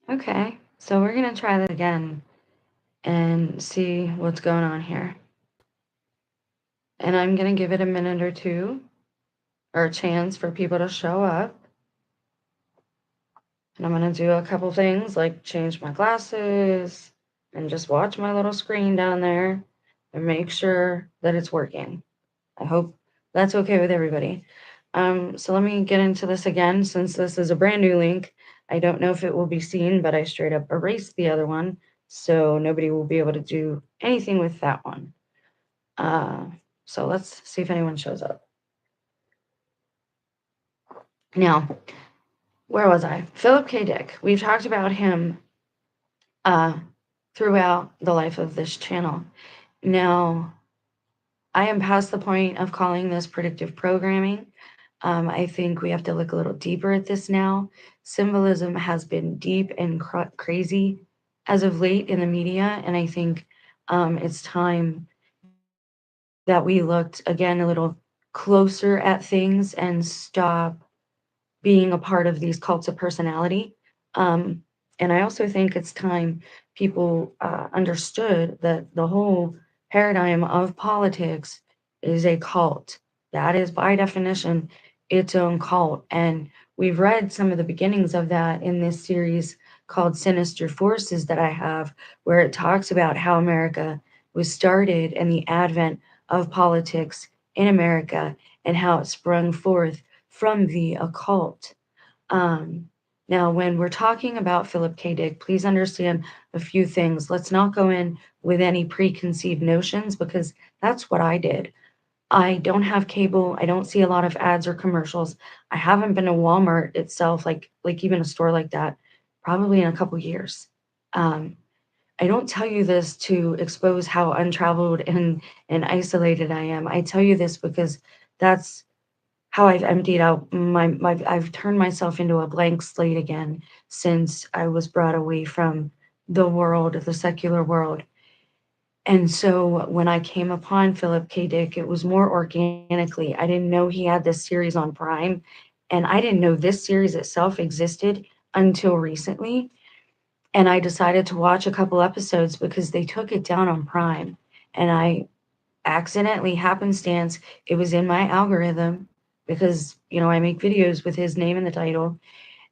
Okay, so we're gonna try that again and see what's going on here. And I'm gonna give it a minute or two, or a chance for people to show up. And I'm gonna do a couple things like change my glasses and just watch my little screen down there and make sure that it's working. I hope that's okay with everybody. So let me get into this again since this is a brand new link. I don't know if it will be seen, but I straight up erased the other one, so nobody will be able to do anything with that one. Uh, so let's see if anyone shows up. Now, where was I? Philip K. Dick. We've talked about him uh, throughout the life of this channel. Now, I am past the point of calling this predictive programming. I think we have to look a little deeper at this now. Symbolism has been deep and crazy as of late in the media, and I think it's time that we looked again a little closer at things and stop being a part of these cults of personality. Um, and I also think it's time people understood that the whole paradigm of politics is a cult. That is, by definition, its own cult. And we've read some of the beginnings of that in this series called Sinister Forces that I have, where it talks about how America was started and the advent of politics in America and how it sprung forth from the occult. Um, Now, when we're talking about Philip K. Dick, please understand a few things. Let's not go in with any preconceived notions because that's what I did. I don't have cable. I don't see a lot of ads or commercials. I haven't been to Walmart itself, like even a store like that, probably in a couple years. Um, I don't tell you this to expose how untraveled and isolated I am. I tell you this because that's how I've emptied out I've turned myself into a blank slate again since I was brought away from the world, the secular world. And so when I came upon Philip K. Dick, it was more organically. I didn't know he had this series on Prime, and I didn't know this series itself existed until recently. And I decided to watch a couple episodes because they took it down on Prime. And I accidentally happenstance, it was in my algorithm because, I make videos with his name in the title.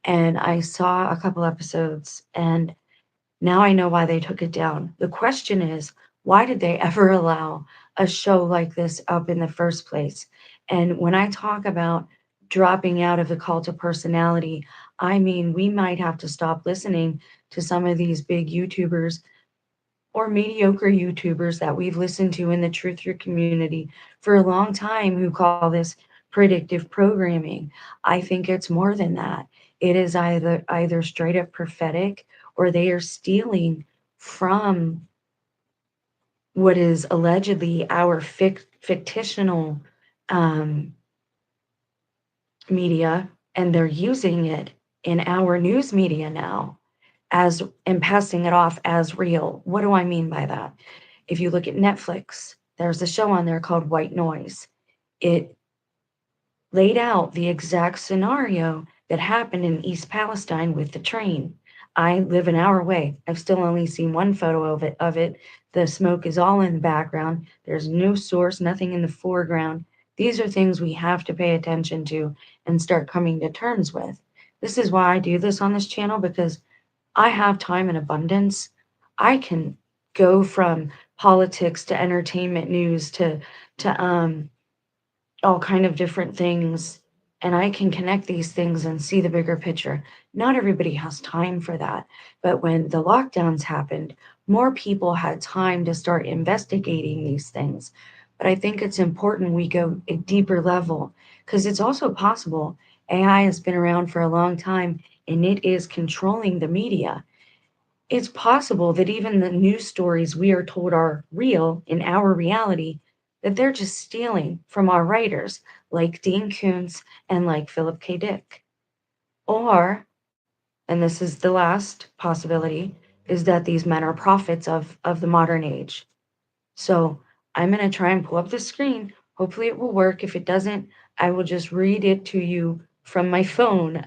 And I saw a couple episodes and now I know why they took it down. The question is, why did they ever allow a show like this up in the first place? And when I talk about dropping out of the cult of personality, I mean, we might have to stop listening to some of these big YouTubers or mediocre YouTubers that we've listened to in the truther community for a long time who call this predictive programming. I think it's more than that. It is either straight up prophetic or they are stealing from what is allegedly our fictional um, media, and they're using it in our news media now as and passing it off as real. What do I mean by that? If you look at Netflix, there's a show on there called White Noise. It laid out the exact scenario that happened in East Palestine with the train. I live an hour away. I've still only seen one photo of it. The smoke is all in the background. There's no source, nothing in the foreground. These are things we have to pay attention to and start coming to terms with. This is why I do this on this channel because I have time in abundance. I can go from politics to entertainment news to all kind of different things, and I can connect these things and see the bigger picture. Not everybody has time for that, but when the lockdowns happened, more people had time to start investigating these things. But I think it's important we go a deeper level because it's also possible AI has been around for a long time and it is controlling the media. It's possible that even the news stories we are told are real in our reality, that they're just stealing from our writers, like Dean Koontz and like Philip K. Dick. Or, and this is the last possibility, is that these men are prophets of the modern age. So I'm going to try and pull up the screen. Hopefully it will work. If it doesn't, I will just read it to you from my phone.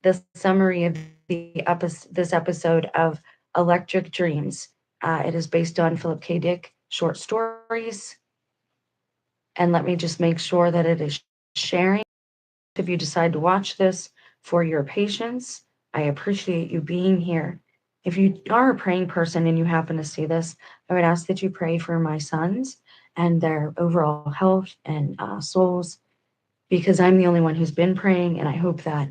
the summary of this episode of Electric Dreams. It is based on Philip K. Dick short stories. And let me just make sure that it is sharing. If you decide to watch this, for your patience, I appreciate you being here. If you are a praying person and you happen to see this, I would ask that you pray for my sons and their overall health and souls, because I'm the only one who's been praying, and I hope that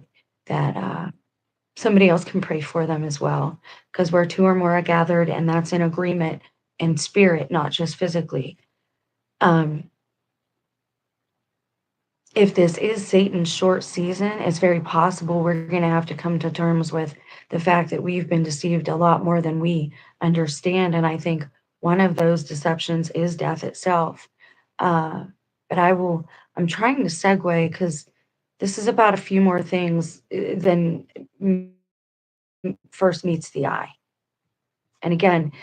somebody else can pray for them as well, because where two or more are gathered, and that's in agreement in spirit, not just physically. Um, if this is Satan's short season, it's very possible we're going to have to come to terms with the fact that we've been deceived a lot more than we understand. And I think one of those deceptions is death itself. Uh, but I'm trying to segue because this is about a few more things than first meets the eye. And again,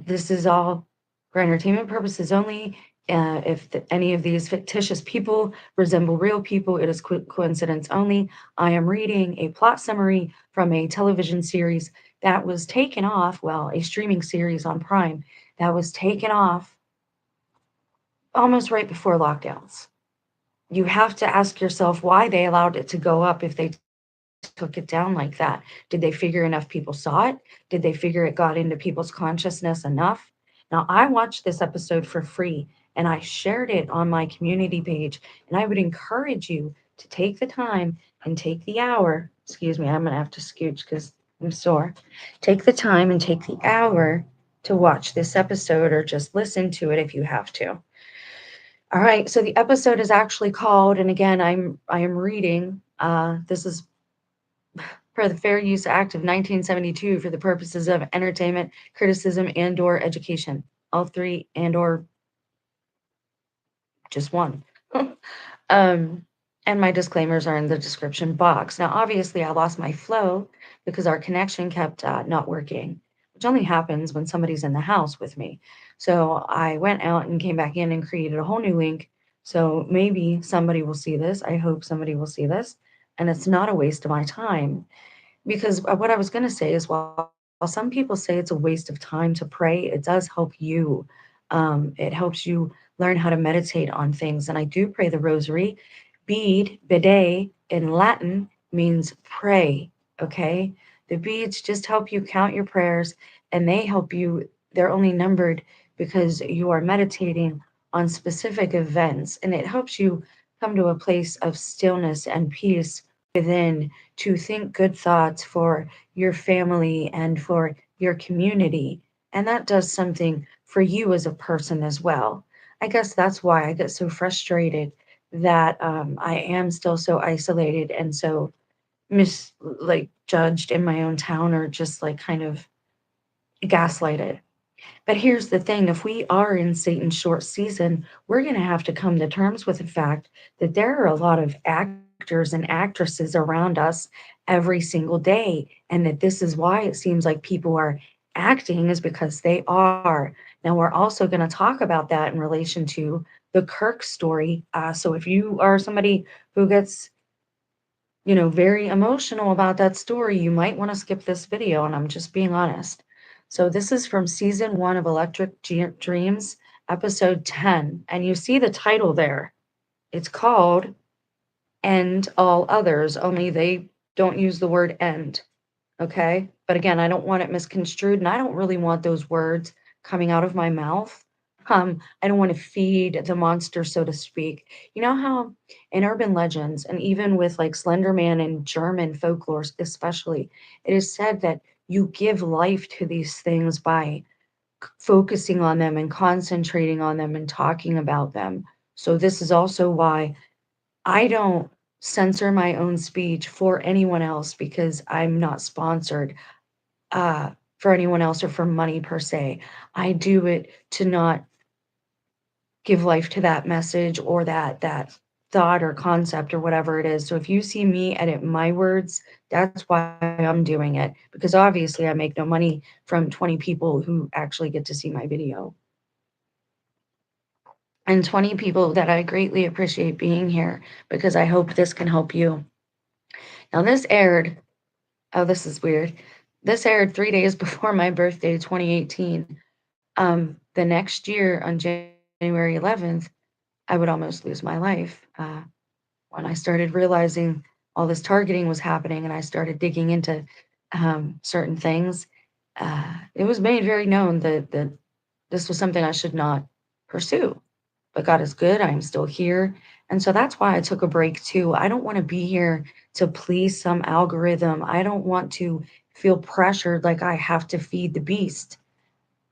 this is all for entertainment purposes only. If any of these fictitious people resemble real people, it is coincidence only. I am reading a plot summary from a television series that was taken off, well, a streaming series on Prime that was taken off almost right before lockdowns. You have to ask yourself why they allowed it to go up if they took it down like that. Did they figure enough people saw it? Did they figure it got into people's consciousness enough? Now, I watched this episode for free and I shared it on my community page. And I would encourage you to take the time and take the hour. Excuse me, I'm going to have to scooch because I'm sore. Take the time and take the hour to watch this episode, or just listen to it if you have to. All right, so the episode is actually called, and again, I am reading. This is per the Fair Use Act of 1972 for the purposes of entertainment, criticism, and/or education. All three and/or just one. um, and my disclaimers are in the description box. Now, obviously, I lost my flow because our connection kept not working, which only happens when somebody's in the house with me. So I went out and came back in and created a whole new link. So maybe somebody will see this. I hope somebody will see this. And it's not a waste of my time, because what I was going to say is, while some people say it's a waste of time to pray, it does help you. It helps you learn how to meditate on things. And I do pray the rosary. Bead, bidet in Latin means pray. Okay. The beads just help you count your prayers, and they help you. They're only numbered because you are meditating on specific events, and it helps you come to a place of stillness and peace within, to think good thoughts for your family and for your community. And that does something for you as a person as well. I guess that's why I get so frustrated that I am still so isolated and so like judged in my own town, or just like kind of gaslighted. But here's the thing, if we are in Satan's short season, we're going to have to come to terms with the fact that there are a lot of actors and actresses around us every single day. And that this is why it seems like people are acting, is because they are. Now, we're also going to talk about that in relation to the Kirk story. So if you are somebody who gets very emotional about that story, you might want to skip this video, and I'm just being honest. So this is from season 1 of Electric Dreams, episode 10, and you see the title there. It's called End All Others, only they don't use the word end. Okay. But again, I don't want it misconstrued, and I don't really want those words coming out of my mouth. I don't want to feed the monster, so to speak. You know how in urban legends, and even with like Slender Man and German folklore, especially, it is said that you give life to these things by focusing on them and concentrating on them and talking about them. So this is also why I don't censor my own speech for anyone else, because I'm not sponsored for anyone else or for money per se. I do it to not give life to that message or that thought or concept or whatever it is. So if you see me edit my words, that's why I'm doing it, because obviously I make no money from 20 people who actually get to see my video. And 20 people that I greatly appreciate being here, because I hope this can help you. Now, this aired, oh, this is weird. This aired 3 days before my birthday, 2018. The next year on January 11th, I would almost lose my life when I started realizing all this targeting was happening and I started digging into certain things. It was made very known that this was something I should not pursue. But God is good. I'm still here. And so that's why I took a break too. I don't want to be here to please some algorithm. I don't want to feel pressured like I have to feed the beast.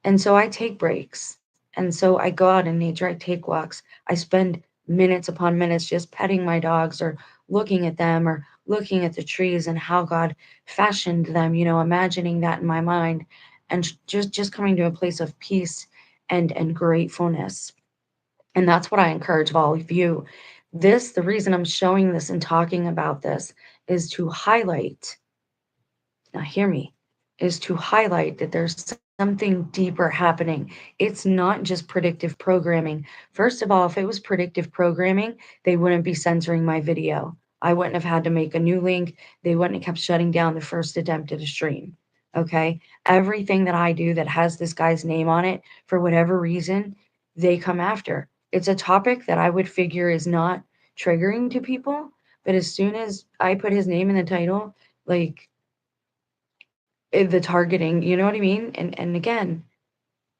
And so I take breaks. And so I go out in nature, I take walks. I spend minutes upon minutes just petting my dogs or looking at them or looking at the trees and how God fashioned them, imagining that in my mind and just coming to a place of peace and gratefulness. And that's what I encourage all of you. The reason I'm showing this and talking about this is to highlight, now hear me, is to highlight that there's something deeper happening. It's not just predictive programming. First of all, if it was predictive programming, they wouldn't be censoring my video. I wouldn't have had to make a new link. They wouldn't have kept shutting down the first attempt at a stream. Okay. Everything that I do that has this guy's name on it, for whatever reason, they come after. It's a topic that I would figure is not triggering to people. But as soon as I put his name in the title, like the targeting, you know what I mean? And again,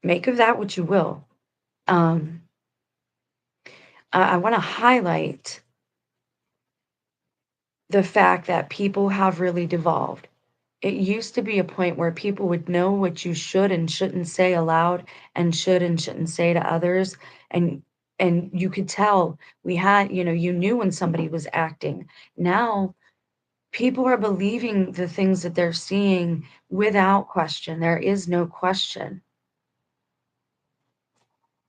make of that what you will. Um, I want to highlight the fact that people have really devolved. It used to be a point where people would know what you should and shouldn't say aloud and should and shouldn't say to others. And you could tell we had, you knew when somebody was acting. Now people are believing the things that they're seeing without question. There is no question.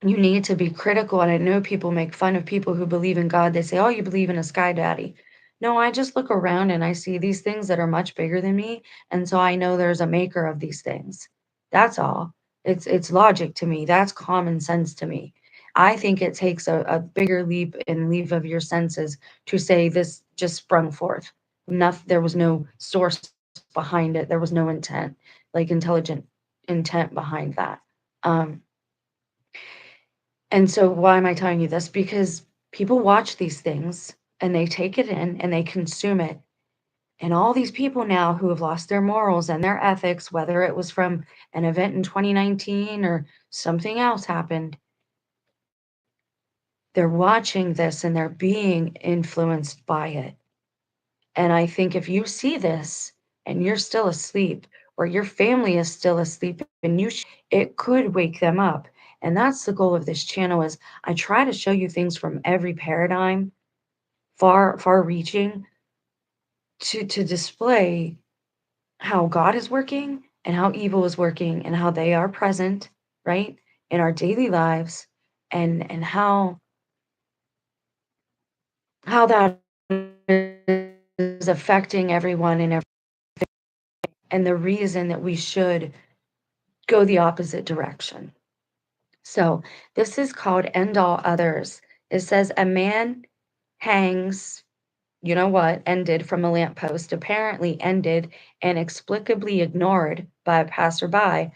You need to be critical. And I know people make fun of people who believe in God. They say, "Oh, you believe in a sky daddy." No, I just look around and I see these things that are much bigger than me. And so I know there's a maker of these things. That's all. It's logic to me. That's common sense to me. I think it takes a bigger leap and leap of your senses to say this just sprung forth. Nothing, there was no source behind it. There was no intent, like intelligent intent behind that. Um, and so why am I telling you this? Because people watch these things and they take it in and they consume it. And all these people now who have lost their morals and their ethics, whether it was from an event in 2019 or something else happened, they're watching this and they're being influenced by it. And I think if you see this and you're still asleep or your family is still asleep and it could wake them up. And that's the goal of this channel is I try to show you things from every paradigm, far reaching, to display how God is working and how evil is working and how they are present, right, in our daily lives and how that is affecting everyone and the reason that we should go the opposite direction. So this is called End All Others. It says a man hangs, you know what, ended from a lamppost, apparently ended inexplicably ignored by a passerby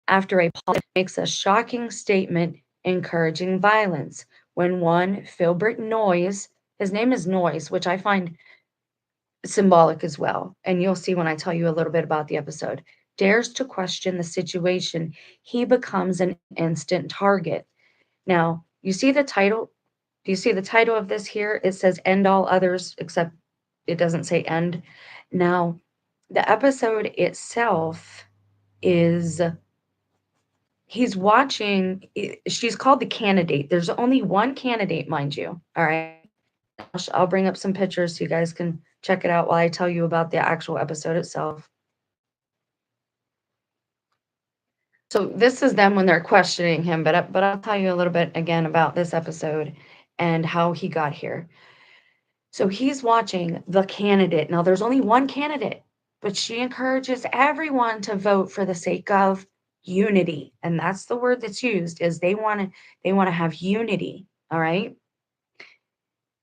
after a politician makes a shocking statement encouraging violence. When one Philbert Noyes, his name is Noyes, which I find symbolic as well. And you'll see when I tell you a little bit about the episode. Dares to question the situation, he becomes an instant target. Now, you see the title? Do you see the title of this here? It says End All Others, except it doesn't say end. Now, the episode itself is he's watching, she's called the candidate. There's only one candidate, mind you. All right. I'll bring up some pictures so you guys can check it out while I tell you about the actual episode itself. So this is them when they're questioning him, but I'll tell you a little bit again about this episode and how he got here. So he's watching the candidate. Now there's only one candidate, but she encourages everyone to vote for the sake of unity. And that's the word that's used is they want to have unity, all right?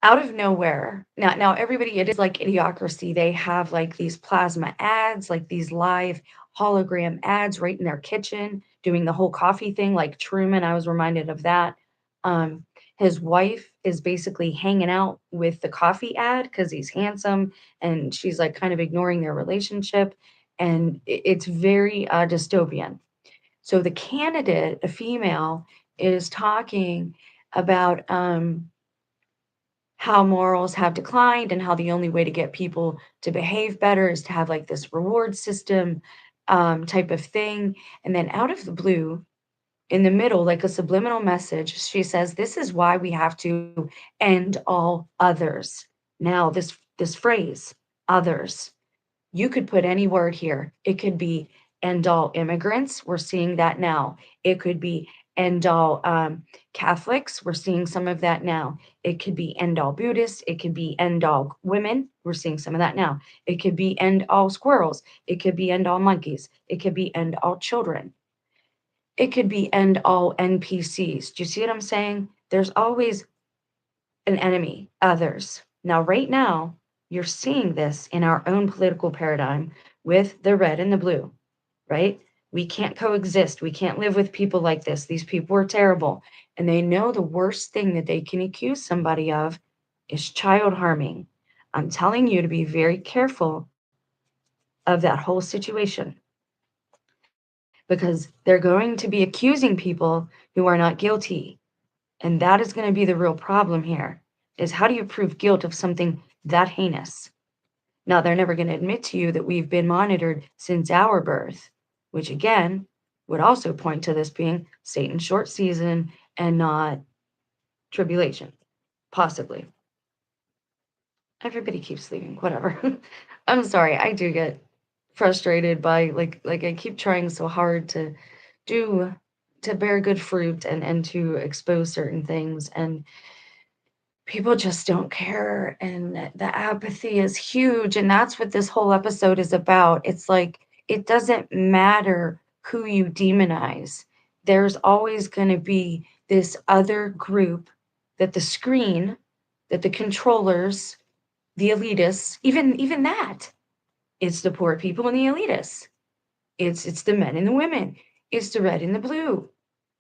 out of nowhere. Now everybody, it is like Idiocracy. They have like these plasma ads, like these live hologram ads right in their kitchen, doing the whole coffee thing, like Truman. I was reminded of that. Um, his wife is basically hanging out with the coffee ad because he's handsome, and she's like kind of ignoring their relationship. And it's very dystopian. So the candidate, a female, is talking about how morals have declined and how the only way to get people to behave better is to have like this reward system type of thing. And then out of the blue, in the middle, like a subliminal message, she says, "This is why we have to end all others." Now, this phrase, others, you could put any word here. It could be end all immigrants. We're seeing that now. It could be end all Catholics. We're seeing some of that now. It could be end all Buddhists. It could be end all women. We're seeing some of that now. It could be end all squirrels. It could be end all monkeys. It could be end all children. It could be end all NPCs. Do you see what I'm saying? There's always an enemy, others. Now, right now, you're seeing this in our own political paradigm with the red and the blue, right? We can't coexist. We can't live with people like this. These people are terrible. And they know the worst thing that they can accuse somebody of is child harming. I'm telling you to be very careful of that whole situation because they're going to be accusing people who are not guilty. And that is going to be the real problem here is how do you prove guilt of something that heinous? Now, they're never going to admit to you that we've been monitored since our birth, which again would also point to this being Satan's short season and not tribulation, possibly. Everybody keeps leaving, whatever. I'm sorry, I do get frustrated by like I keep trying so hard do to bear good fruit and to expose certain things, and people just don't care, and the apathy is huge, and that's what this whole episode is about. It's like it doesn't matter who you demonize. There's always going to be this other group that the screen, that the controllers, the elitists, even that, it's the poor people and the elitists. It's the men and the women. It's the red and the blue.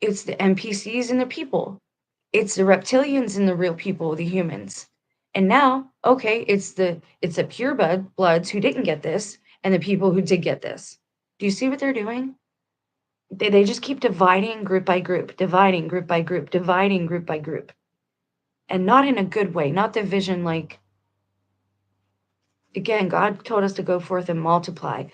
It's the NPCs and the people. It's the reptilians and the real people, the humans. And now, okay, it's the pure bloods who didn't get this and the people who did get this. Do you see what they're doing? They just keep dividing group by group, dividing group by group, dividing group by group. And not in a good way, not division like again, God told us to go forth and multiply.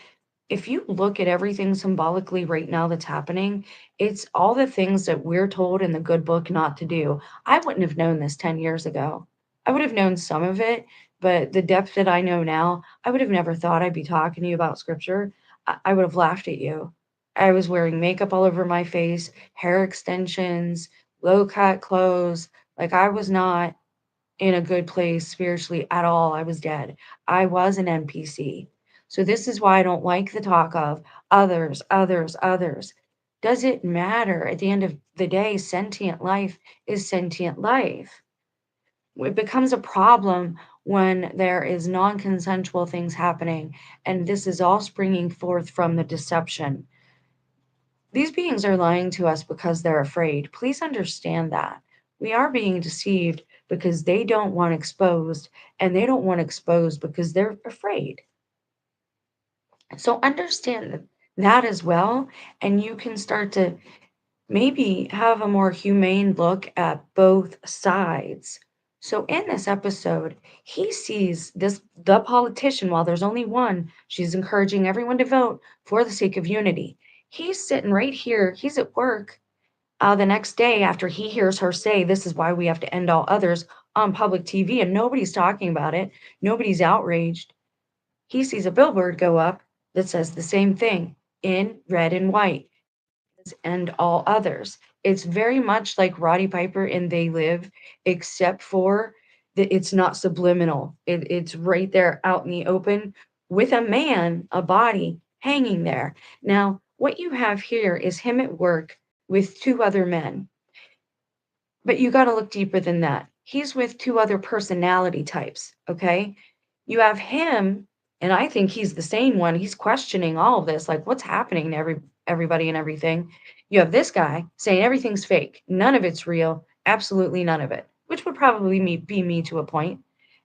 If you look at everything symbolically right now that's happening, it's all the things that we're told in the good book not to do. I wouldn't have known this 10 years ago. I would have known some of it, but the depth that I know now, I would have never thought I'd be talking to you about scripture. I would have laughed at you. I was wearing makeup all over my face, hair extensions, low cut clothes. Like I was not in a good place spiritually at all. I was dead. I was an NPC. So this is why I don't like the talk of others, others, others. Does it matter? At the end of the day, sentient life is sentient life. It becomes a problem when there is non-consensual things happening, and this is all springing forth from the deception. These beings are lying to us because they're afraid. Please understand that. We are being deceived because they don't want exposed, and they don't want exposed because they're afraid. So understand that as well, and you can start to maybe have a more humane look at both sides. So in this episode, he sees this the politician, while there's only one, she's encouraging everyone to vote for the sake of unity. He's sitting right here, he's at work. The next day, after he hears her say, "This is why we have to end all others" on public TV, and nobody's talking about it, nobody's outraged, he sees a billboard go up that says the same thing in red and white and all others. It's very much like Roddy Piper in They Live, except for that it's not subliminal. It's right there out in the open with a man, a body hanging there. Now, what you have here is him at work with two other men. But you got to look deeper than that. he's with two other personality types, okay? You have him, and I think he's the sane one. He's questioning all of this, like what's happening to everybody and everything. You have this guy saying everything's fake, none of it's real, absolutely none of it, which would probably be me to a point.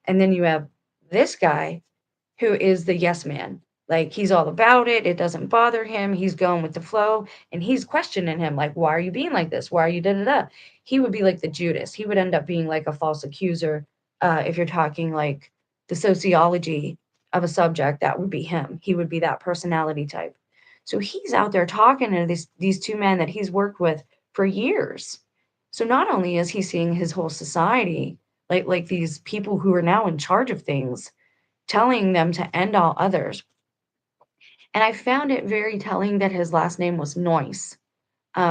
And then you have this guy who is the yes man. Like he's all about it. It doesn't bother him. He's going with the flow and he's questioning him like, why are you being like this? Why are you da da da? He would be like the Judas. He would end up being like a false accuser. If you're talking like the sociology of a subject, that would be him. He would be that personality type. So he's out there talking to these two men that he's worked with for years. So not only is he seeing his whole society, like these people who are now in charge of things, telling them to end all others. And I found it very telling that his last name was Noise,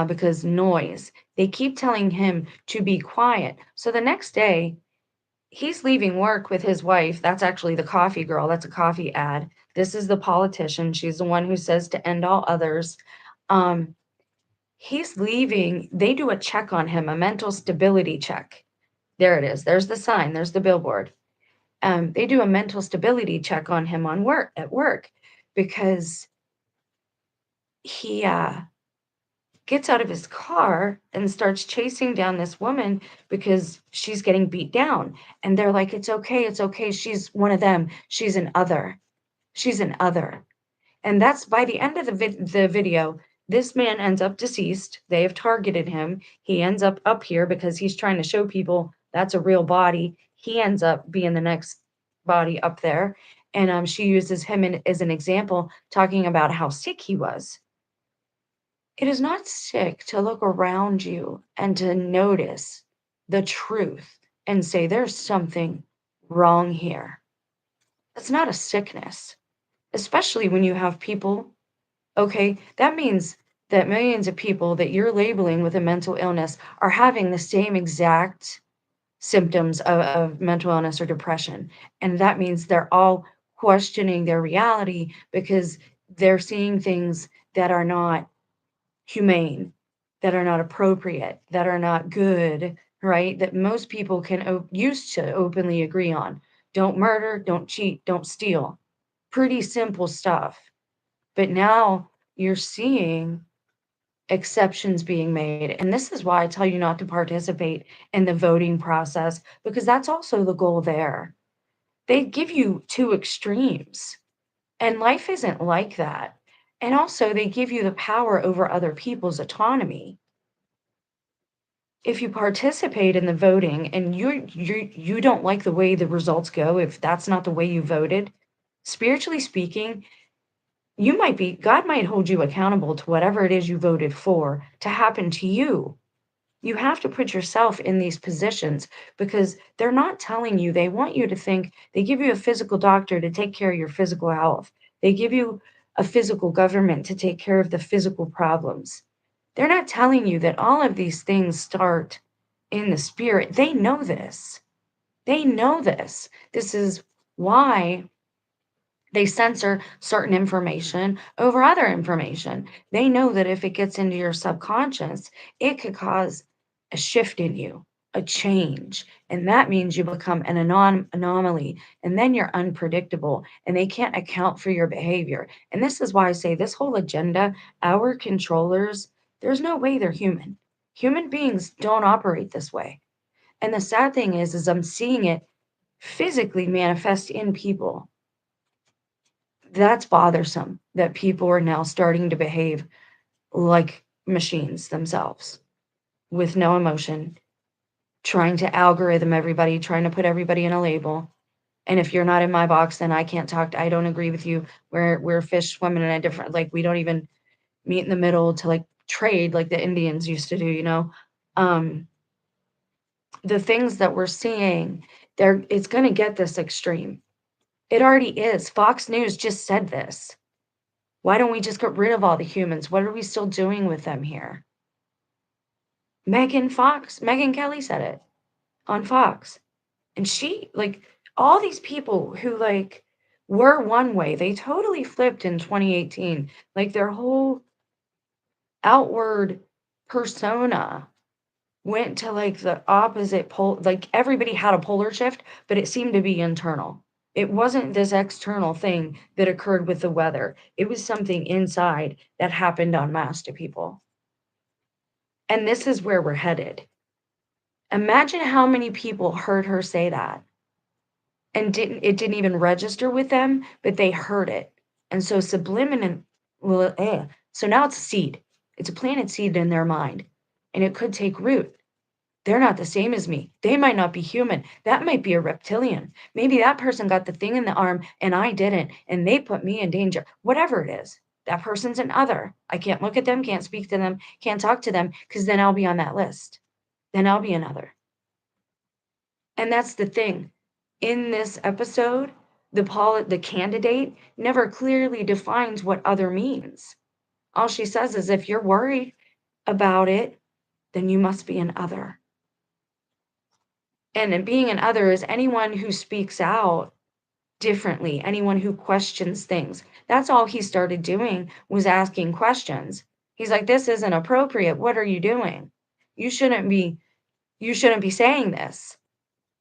because noise. They keep telling him to be quiet. So the next day, he's leaving work with his wife. That's actually the coffee girl. That's a coffee ad. This is the politician. She's the one who says to end all others. Um, he's leaving. They do a check on him, a mental stability check. There it is. There's the sign. There's the billboard. They do a mental stability check on him on work at work because he gets out of his car and starts chasing down this woman because she's getting beat down. And they're like, it's okay, it's okay. She's one of them. She's an other. She's an other. And that's by the end of the video, this man ends up deceased. They have targeted him. He ends up here because he's trying to show people that's a real body. He ends up being the next body up there. And she uses him as an example, talking about how sick he was. It is not sick to look around you and to notice the truth and say, there's something wrong here. That's not a sickness, especially when you have people. Okay, that means that millions of people that you're labeling with a mental illness are having the same exact symptoms of mental illness or depression. And that means they're all questioning their reality because they're seeing things that are not humane, that are not appropriate, that are not good, right? That most people can used to openly agree on. Don't murder, don't cheat, don't steal. Pretty simple stuff. But now you're seeing exceptions being made. And this is why I tell you not to participate in the voting process, because that's also the goal there. They give you two extremes, and life isn't like that. And also, they give you the power over other people's autonomy. If you participate in the voting and you don't like the way the results go, if that's not the way you voted, spiritually speaking, you might be God might hold you accountable to whatever it is you voted for to happen to you. You have to put yourself in these positions because they're not telling you. They want you to think. They give you a physical doctor to take care of your physical health. They give you a physical government to take care of the physical problems. They're not telling you that all of these things start in the spirit. They know this. They know this. This is why they censor certain information over other information. They know that if it gets into your subconscious, it could cause a shift in you, a change. And that means you become an anomaly. And then you're unpredictable and they can't account for your behavior. And this is why I say this whole agenda, our controllers, there's no way they're human. Human beings don't operate this way. And the sad thing is I'm seeing it physically manifest in people. That's bothersome that people are now starting to behave like machines themselves with no emotion, trying to algorithm everybody, trying to put everybody in a label. And if you're not in my box, then I can't talk. I don't agree with you. We're fish swimming in a different, like, we don't even meet in the middle to like trade like the Indians used to do, you know? Um, the things that we're seeing, it's going to get this extreme. It already is. Fox News just said this. Why don't we just get rid of all the humans? What are we still doing with them here? Megan Kelly said it on Fox. And she, like, all these people who, like, were one way, they totally flipped in 2018. Like, their whole outward persona went to like the opposite pole. Like everybody had a polar shift, but it seemed to be internal. It wasn't this external thing that occurred with the weather. It was something inside that happened en masse to people. And this is where we're headed. Imagine how many people heard her say that and didn't even register with them, but they heard it. And so subliminal, well, so now it's a seed. It's a planted seed in their mind, and it could take root. They're not the same as me. They might not be human. That might be a reptilian. Maybe that person got the thing in the arm and I didn't, and they put me in danger. Whatever it is, that person's an other. I can't look at them, can't speak to them, can't talk to them, because then I'll be on that list. Then I'll be another. And that's the thing. In this episode, the candidate never clearly defines what other means. All she says is if you're worried about it, then you must be an other. And being an other is anyone who speaks out differently, anyone who questions things. That's all he started doing, was asking questions. He's like, this isn't appropriate. What are you doing? You shouldn't be saying this.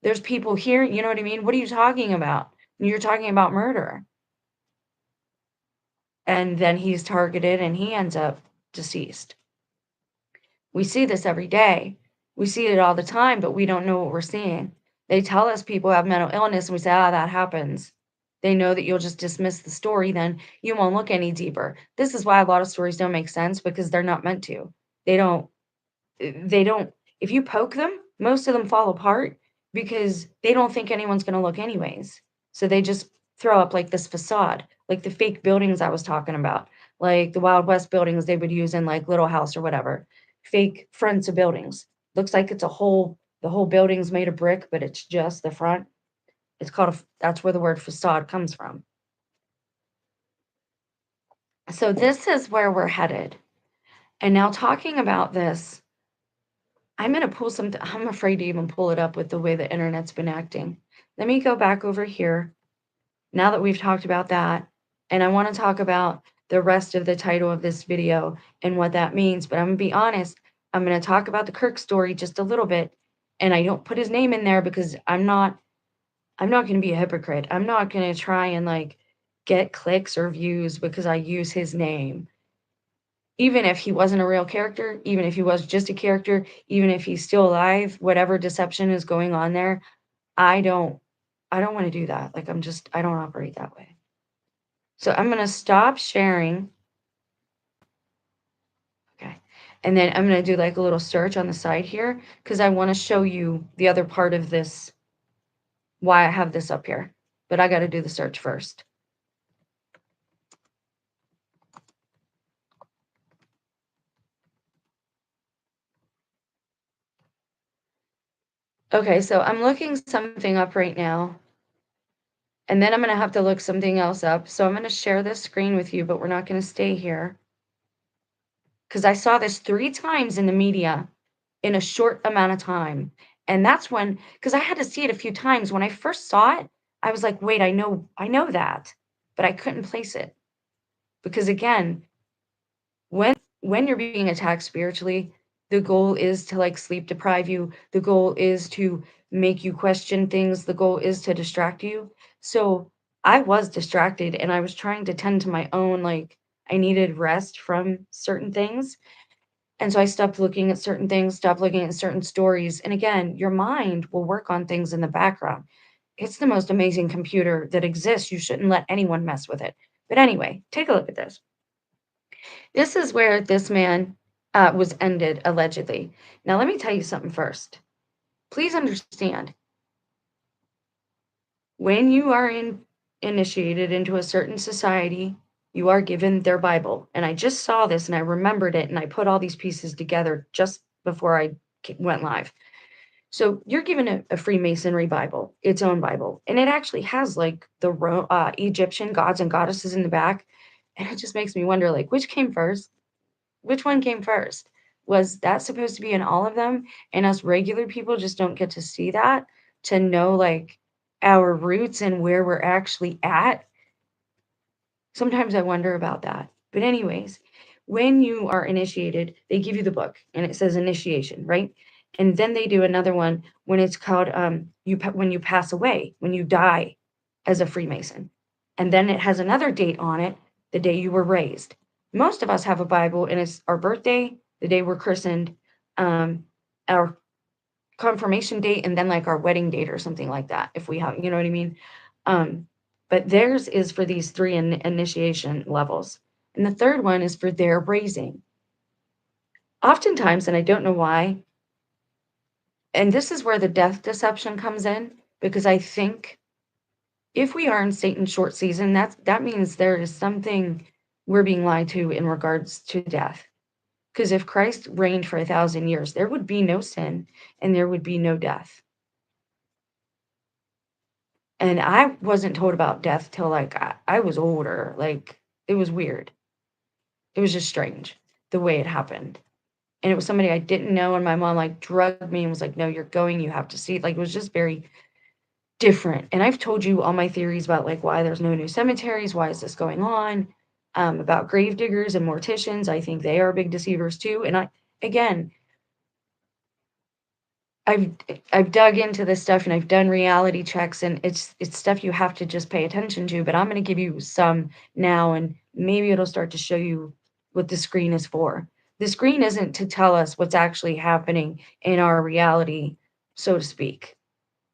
There's people here, you know what I mean? What are you talking about? You're talking about murder. And then he's targeted and he ends up deceased. We see this every day. We see it all the time, but we don't know what we're seeing. They tell us people have mental illness and we say, that happens. They know that you'll just dismiss the story, then you won't look any deeper. This is why a lot of stories don't make sense, because they're not meant to. They don't, if you poke them, most of them fall apart because they don't think anyone's going to look anyways. So they just throw up like this facade, like the fake buildings I was talking about, like the Wild West buildings they would use in like Little House or whatever. Fake fronts of buildings. Looks like the whole building's made of brick, but it's just the front. That's where the word facade comes from. So this is where we're headed. And now talking about this, I'm going to pull something. I'm afraid to even pull it up with the way the internet's been acting. Let me go back over here now that we've talked about that. And I want to talk about the rest of the title of this video and what that means. But I'm going to be honest. I'm going to talk about the Kirk story just a little bit. And I don't put his name in there because I'm not going to be a hypocrite. I'm not going to try and like get clicks or views because I use his name. Even if he wasn't a real character, even if he was just a character, even if he's still alive, whatever deception is going on there, I don't want to do that. Like I don't operate that way. So I'm going to stop sharing. Okay. And then I'm going to do like a little search on the side here because I want to show you the other part of this, why I have this up here. But I got to do the search first. Okay, so I'm looking something up right now. And then I'm going to have to look something else up. So I'm going to share this screen with you, but we're not going to stay here. Because I saw this 3 times in the media in a short amount of time. And that's when, because I had to see it a few times. When I first saw it, I was like, wait, I know that. But I couldn't place it. Because again, when you're being attacked spiritually, the goal is to like sleep deprive you. The goal is to make you question things. The goal is to distract you. So I was distracted and I was trying to tend to my own, like I needed rest from certain things. And so I stopped looking at certain things, stopped looking at certain stories. And again, your mind will work on things in the background. It's the most amazing computer that exists. You shouldn't let anyone mess with it. But anyway, take a look at this. This is where this man was ended, allegedly. Now, let me tell you something first. Please understand, when you are initiated into a certain society, you are given their Bible. And I just saw this and I remembered it and I put all these pieces together just before I went live. So you're given a Freemasonry Bible, its own Bible, and it actually has like the Egyptian gods and goddesses in the back. And it just makes me wonder, like, which came first? Which one came first? Was that supposed to be in all of them? And us regular people just don't get to see that, to know like our roots and where we're actually at. Sometimes I wonder about that. But anyways, when you are initiated, they give you the book and it says initiation, right? And then they do another one when it's called when you pass away, when you die as a Freemason. And then it has another date on it, the day you were raised. Most of us have a Bible, and it's our birthday, the day we're christened, our confirmation date, and then like our wedding date or something like that, if we have, you know what I mean? Um, but theirs is for these three initiation levels. And the third one is for their raising. Oftentimes, and I don't know why, and this is where the death deception comes in, because I think if we are in Satan's short season, that means there is something we're being lied to in regards to death. Because if Christ reigned for 1,000 years, there would be no sin and there would be no death. And I wasn't told about death till like I was older. Like it was weird. It was just strange the way it happened. And it was somebody I didn't know, and my mom like drugged me and was like, "No, you're going. You have to see." Like it was just very different. And I've told you all my theories about like why there's no new cemeteries, why is this going on, about grave diggers and morticians. I think they are big deceivers too. And again, I've I've dug into this stuff and I've done reality checks, and it's stuff you have to just pay attention to. But I'm going to give you some now, and maybe it'll start to show you what the screen is for. The screen isn't to tell us what's actually happening in our reality, so to speak.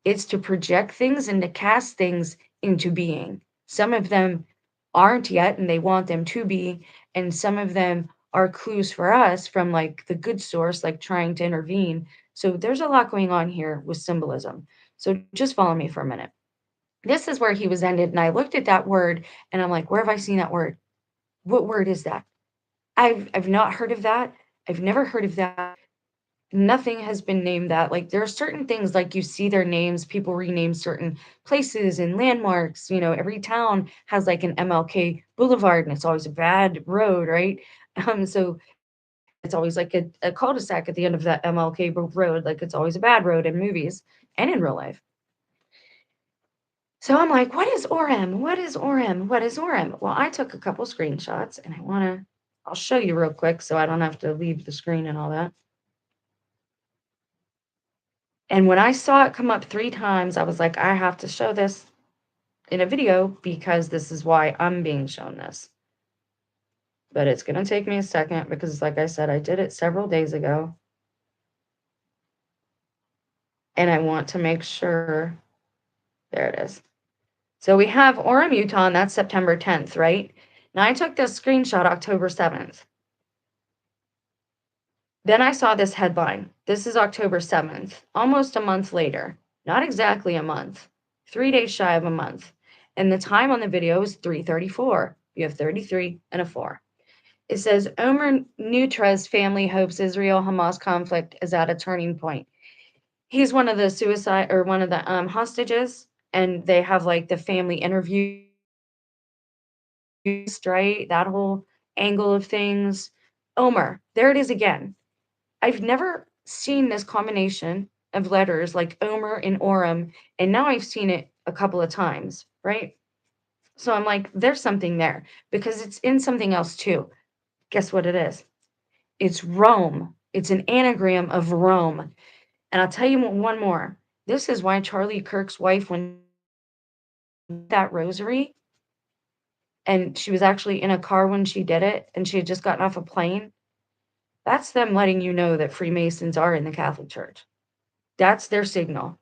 It's to project things and to cast things into being. Some of them aren't yet, and they want them to be, and some of them are clues for us from like the good source, like trying to intervene. So there's a lot going on here with symbolism. So just follow me for a minute. This is where he was ended, and I looked at that word and I'm like, where have I seen that word? What word is that? I've not heard of that. I've never heard of that. Nothing has been named that. Like there are certain things like you see their names, people rename certain places and landmarks. You know, every town has like an MLK Boulevard, and it's always a bad road, right? So it's always like a cul-de-sac at the end of that MLK road. Like it's always a bad road in movies and in real life. So I'm like, what is Orem? What is Orem? What is Orem? Well, I took a couple screenshots, and I'll show you real quick so I don't have to leave the screen and all that. And when I saw it come up 3 times, I was like, I have to show this in a video because this is why I'm being shown this. But it's going to take me a second because, like I said, I did it several days ago. And I want to make sure. There it is. So we have Orem, Utah, and that's September 10th, right? Now I took this screenshot October 7th. Then I saw this headline. This is October 7th, almost a month later. Not exactly a month, 3 days shy of a month. And the time on the video is 3:34. You have 33 and a 4. It says Omer Nutra's family hopes Israel-Hamas conflict is at a turning point. He's one of the hostages, and they have like the family interview, right? That whole angle of things. Omer, there it is again. I've never seen this combination of letters like Omer and Orem, and now I've seen it a couple of times, right? So I'm like, there's something there because it's in something else too. Guess what it is? It's Rome. It's an anagram of Rome. And I'll tell you one more. This is why Charlie Kirk's wife, when that rosary, and she was actually in a car when she did it, and she had just gotten off a plane. That's them letting you know that Freemasons are in the Catholic Church. That's their signal.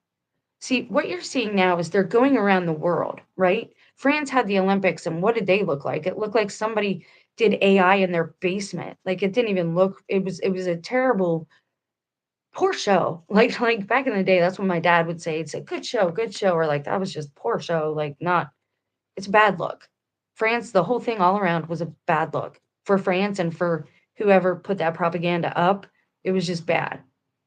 See, what you're seeing now is they're going around the world, right? France had the Olympics, and what did they look like? It looked like somebody did AI in their basement. Like it didn't even look. It was a terrible, poor show. Like back in the day, that's when my dad would say, "It's a good show," or like that was just poor show. Like not, it's a bad look. France, the whole thing all around was a bad look for France and for whoever put that propaganda up. It was just bad.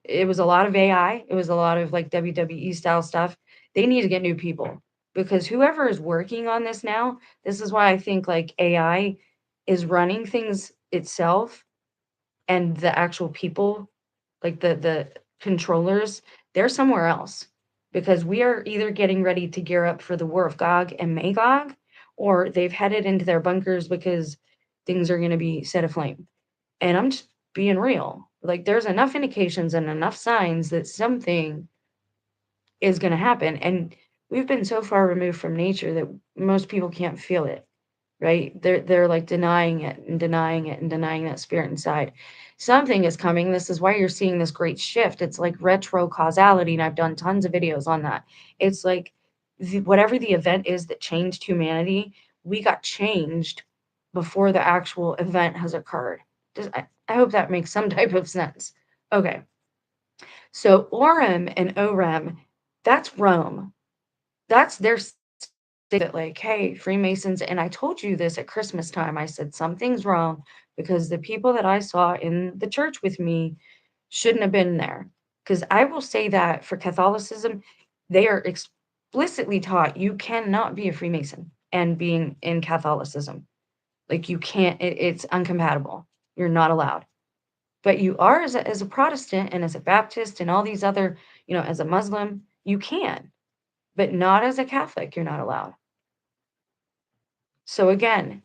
It was a lot of AI. It was a lot of like WWE style stuff. They need to get new people because whoever is working on this now, this is why I think like AI is running things itself, and the actual people, like the controllers, they're somewhere else because we are either getting ready to gear up for the war of Gog and Magog, or they've headed into their bunkers because things are going to be set aflame. And I'm just being real. Like, there's enough indications and enough signs that something is going to happen. And we've been so far removed from nature that most people can't feel it, right? They're like denying it and denying it and denying that spirit inside. Something is coming. This is why you're seeing this great shift. It's like retro causality, and I've done tons of videos on that. It's like whatever the event is that changed humanity, we got changed before the actual event has occurred. I hope that makes some type of sense. Okay. So Orem and Orem, that's Rome. That's their that, like, hey, Freemasons, and I told you this at Christmas time. I said something's wrong because the people that I saw in the church with me shouldn't have been there. Because I will say that for Catholicism, they are explicitly taught you cannot be a Freemason and being in Catholicism. Like, you can't, it's incompatible. You're not allowed. But you are as a Protestant and as a Baptist and all these other, as a Muslim, you can, but not as a Catholic, you're not allowed. So again,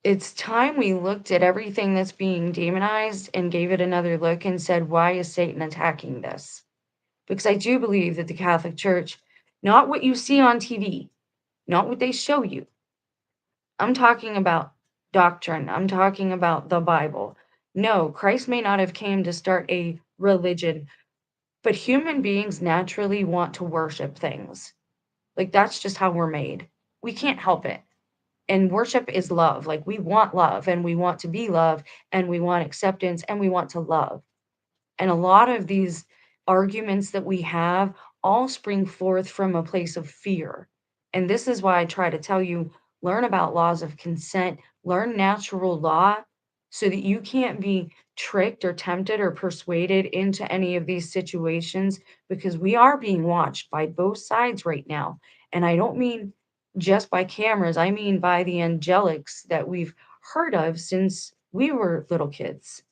it's time we looked at everything that's being demonized and gave it another look and said, why is Satan attacking this? Because I do believe that the Catholic Church, not what you see on TV, not what they show you. I'm talking about doctrine. I'm talking about the Bible. No, Christ may not have came to start a religion, but human beings naturally want to worship things. Like, that's just how we're made. We can't help it. And worship is love. Like, we want love and we want to be love and we want acceptance and we want to love. And a lot of these arguments that we have all spring forth from a place of fear. And this is why I try to tell you, learn about laws of consent, learn natural law so that you can't be tricked or tempted or persuaded into any of these situations, because we are being watched by both sides right now. And I don't mean just by cameras, I mean by the angelics that we've heard of since we were little kids.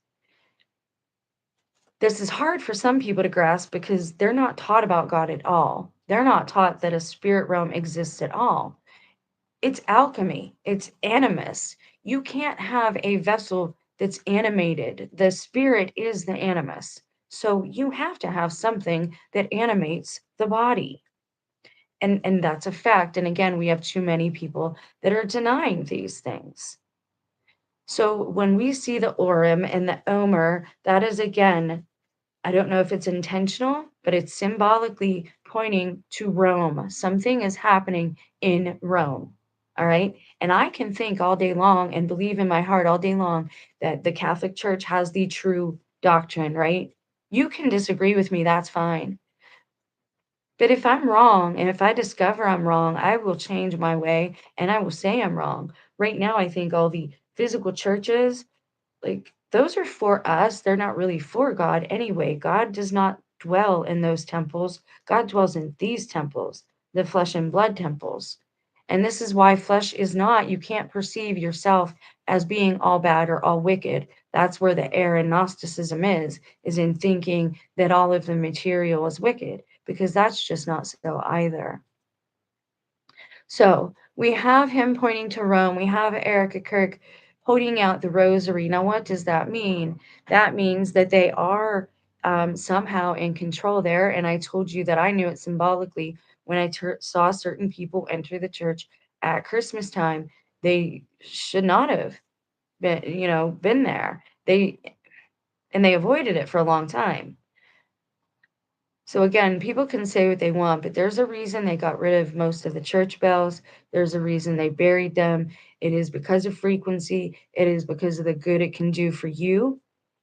This is hard for some people to grasp because they're not taught about God at all. They're not taught that a spirit realm exists at all. It's alchemy, it's animus. You can't have a vessel that's animated. The spirit is the animus. So you have to have something that animates the body. And that's a fact. And again, we have too many people that are denying these things. So when we see the Orem and the Omer, that is again, I don't know if it's intentional, but it's symbolically pointing to Rome. Something is happening in Rome. All right. And I can think all day long and believe in my heart all day long that the Catholic Church has the true doctrine, right? You can disagree with me, that's fine. But if I'm wrong and if I discover I'm wrong, I will change my way and I will say I'm wrong. Right now, I think all the physical churches, like, those are for us. They're not really for God anyway. God does not dwell in those temples. God dwells in these temples, the flesh and blood temples. And this is why flesh is not, you can't perceive yourself as being all bad or all wicked. That's where the error in Gnosticism is in thinking that all of the material is wicked, because that's just not so either. So we have him pointing to Rome. We have Erica Kirk holding out the rosary. Now, what does that mean? That means that they are somehow in control there. And I told you that I knew it symbolically when I saw certain people enter the church at Christmas time. They should not have been there. They avoided it for a long time. So again, people can say what they want, but there's a reason they got rid of most of the church bells. There's a reason they buried them. It is because of frequency. It is because of the good it can do for you.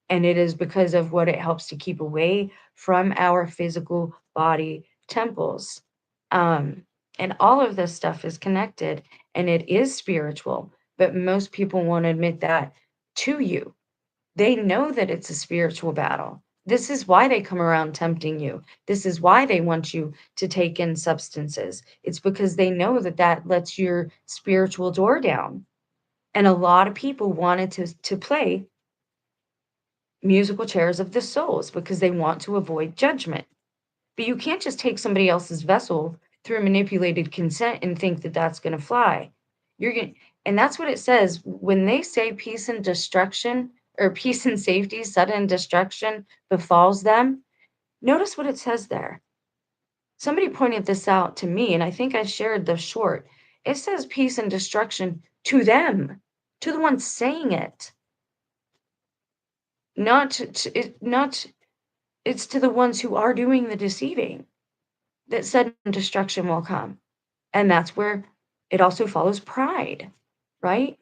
And it is because of what it helps to keep away from our physical body temples. And all of this stuff is connected and it is spiritual, but most people won't admit that to you. They know that it's a spiritual battle. This is why they come around tempting you. This is why they want you to take in substances. It's because they know that that lets your spiritual door down. And a lot of people wanted to play musical chairs of the souls because they want to avoid judgment. But you can't just take somebody else's vessel through manipulated consent and think that that's going to fly. You're going, and that's what it says when they say peace and destruction. or peace and safety, sudden destruction befalls them. Notice what it says there. Somebody pointed this out to me, and I think I shared the short. It says peace and destruction to them, to the ones saying it, not not it's to the ones who are doing the deceiving that sudden destruction will come. And that's where it also follows pride, right?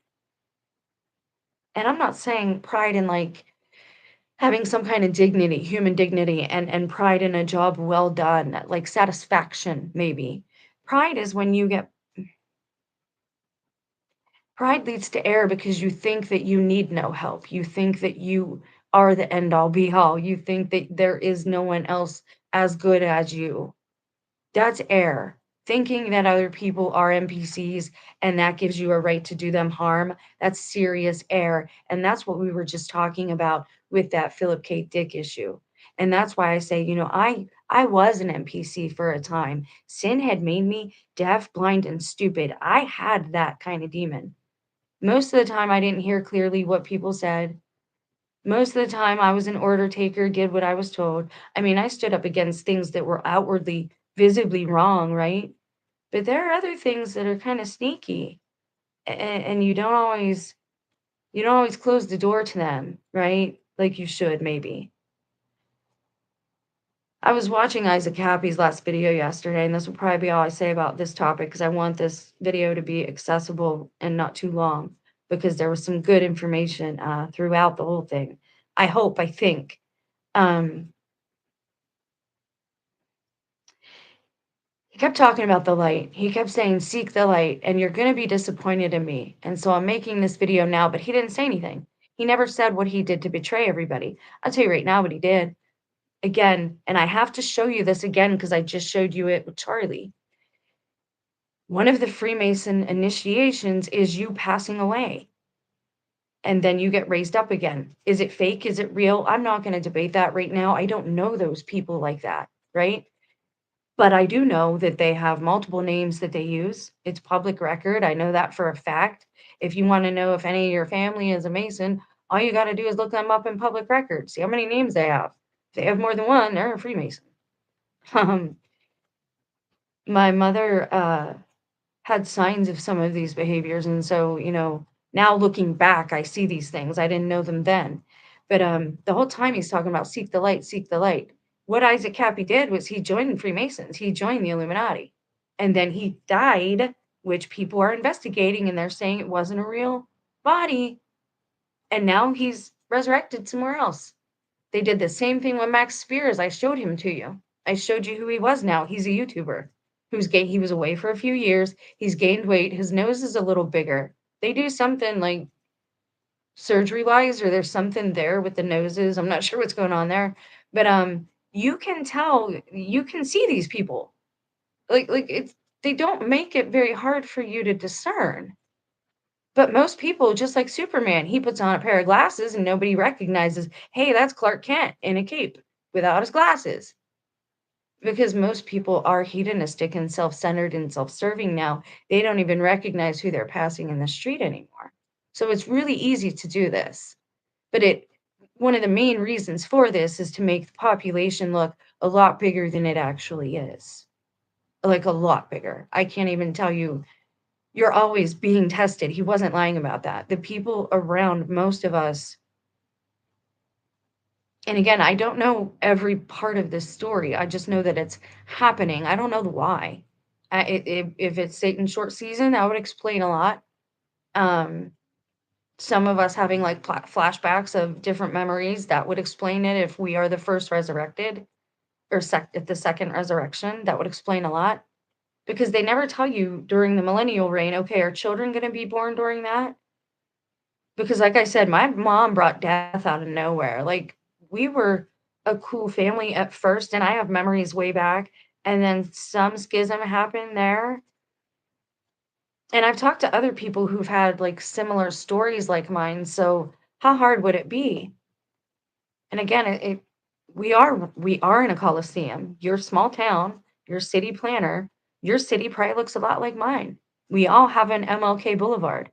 And I'm not saying pride in like having some kind of dignity, human dignity, and pride in a job well done, like satisfaction, maybe. Pride is when you get Pride leads to error because you think that you need no help. You think that you are the end all be all. You think that there is no one else as good as you. That's error. Thinking that other people are NPCs and that gives you a right to do them harm, that's serious error. And that's what we were just talking about with that Philip K. Dick issue. And that's why I say, I was an NPC for a time. Sin had made me deaf, blind, and stupid. I had that kind of demon. Most of the time, I didn't hear clearly what people said. Most of the time, I was an order taker, did what I was told. I mean, I stood up against things that were outwardly, visibly wrong, right? But there are other things that are kind of sneaky, and you don't always close the door to them, right? Like you should, maybe. I was watching Isaac Happy's last video yesterday, and this will probably be all I say about this topic because I want this video to be accessible and not too long because there was some good information throughout the whole thing. I think. Um, he kept talking about the light. He kept saying, seek the light, and you're going to be disappointed in me. And so I'm making this video now, but he didn't say anything. He never said what he did to betray everybody. I'll tell you right now what he did. Again, and I have to show you this again because I just showed you it with Charlie. One of the Freemason initiations is you passing away and then you get raised up again. Is it fake? Is it real? I'm not going to debate that right now. I don't know those people like that, right? But I do know that they have multiple names that they use. It's public record. I know that for a fact. If you want to know if any of your family is a Mason, all you got to do is look them up in public records. See how many names they have. If they have more than one, they're a Freemason. Um, my mother had signs of some of these behaviors, and so, now looking back, I see these things. I didn't know them then. But the whole time he's talking about seek the light, seek the light. What Isaac Cappy did was he joined the Freemasons. He joined the Illuminati. And then he died, which people are investigating, and they're saying it wasn't a real body. And now he's resurrected somewhere else. They did the same thing with Max Spears. I showed him to you. I showed you who he was now. He's a YouTuber he was away for a few years. He's gained weight. His nose is a little bigger. They do something like surgery wise, or there's something there with the noses. I'm not sure what's going on there. But you can tell, you can see these people. Like it's they don't make it very hard for you to discern. But most people, just like Superman, he puts on a pair of glasses and nobody recognizes, hey, that's Clark Kent in a cape without his glasses. Because most people are hedonistic and self-centered and self-serving now. They don't even recognize who they're passing in the street anymore. So it's really easy to do this. But one of the main reasons for this is to make the population look a lot bigger than it actually is. Like a lot bigger. I can't even tell you. You're always being tested. He wasn't lying about that. The people around most of us, and again, I don't know every part of this story. I just know that it's happening. I don't know the why. If it's Satan's short season, that would explain a lot. Um, some of us having like flashbacks of different memories, that would explain it. If we are the first resurrected, or at the second resurrection, that would explain a lot. Because they never tell you during the millennial reign, okay, are children going to be born during that? Because like I said, my mom brought death out of nowhere. Like, we were a cool family at first, and I have memories way back, and then some schism happened there. And I've talked to other people who've had like similar stories like mine. So how hard would it be? And again, we are in a coliseum. Your small town, your city planner, your city probably looks a lot like mine. We all have an MLK Boulevard.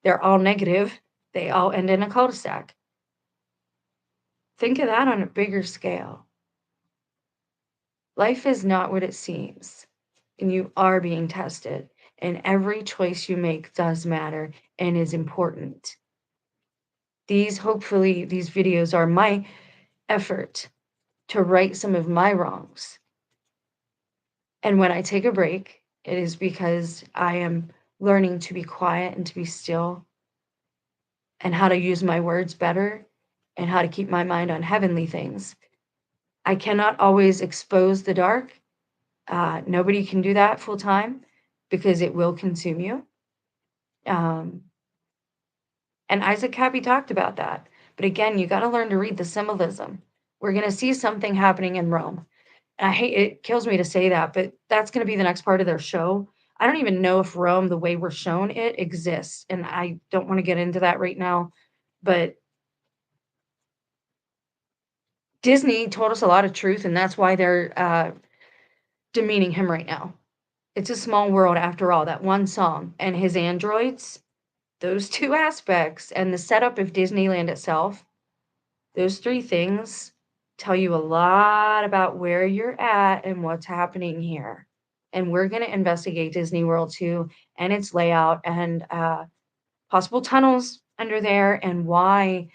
They're all negative. They all end in a cul-de-sac. Think of that on a bigger scale. Life is not what it seems, and you are being tested, and every choice you make does matter and is important. Hopefully, these videos are my effort to right some of my wrongs. And when I take a break, it is because I am learning to be quiet and to be still and how to use my words better and how to keep my mind on heavenly things. I cannot always expose the dark. Nobody can do that full time because it will consume you. Um, and Isaac Happy talked about that. But again, you got to learn to read the symbolism. We're going to see something happening in Rome. And I hate it, kills me to say that, but that's going to be the next part of their show. I don't even know if Rome, the way we're shown it, exists. And I don't want to get into that right now. But Disney told us a lot of truth, and that's why they're demeaning him right now. It's a small world after all, that one song and his androids, those two aspects, and the setup of Disneyland itself, those three things tell you a lot about where you're at and what's happening here. And we're going to investigate Disney World too, and its layout, and possible tunnels under there, and why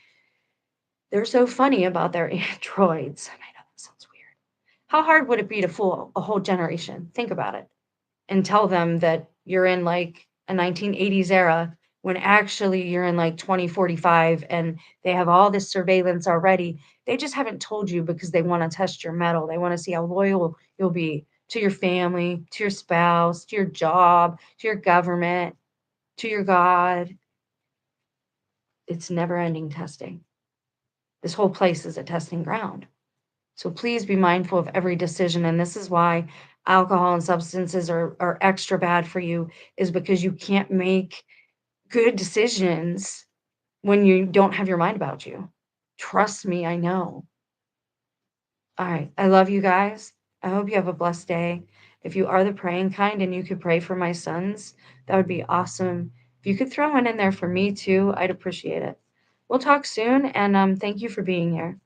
they're so funny about their androids. I know that sounds weird. How hard would it be to fool a whole generation? Think about it. And tell them that you're in like a 1980s era when actually you're in like 2045 and they have all this surveillance already. They just haven't told you because they want to test your mettle. They want to see how loyal you'll be to your family, to your spouse, to your job, to your government, to your God. It's never ending testing. This whole place is a testing ground. So please be mindful of every decision. And this is why alcohol and substances are extra bad for you, is because you can't make good decisions when you don't have your mind about you. Trust me, I know. All right. I love you guys. I hope you have a blessed day. If you are the praying kind and you could pray for my sons, that would be awesome. If you could throw one in there for me too, I'd appreciate it. We'll talk soon, and thank you for being here.